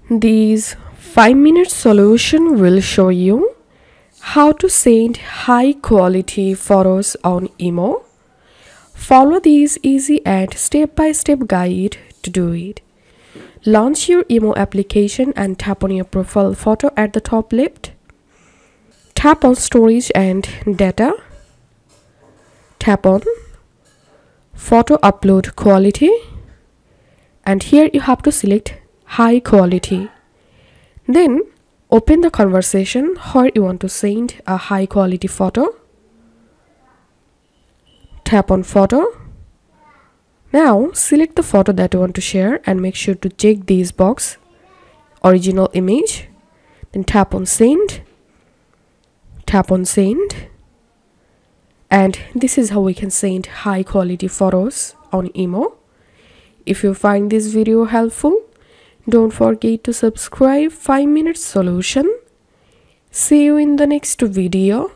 This 5-minute solution will show you how to send high quality photos on Imo. Follow this easy and step-by-step guide to do it. Launch your Imo application and tap on your profile photo at the top left. Tap on storage and data. Tap on photo upload quality, and here you have to select high quality. Then open the conversation where you want to send a high quality photo. Tap on photo. Now select the photo that you want to share and make sure to check this box, original image. Then tap on send. Tap on send. And this is how we can send high quality photos on Imo. If you find this video helpful, don't forget to subscribe 5-minute solution. See you in the next video.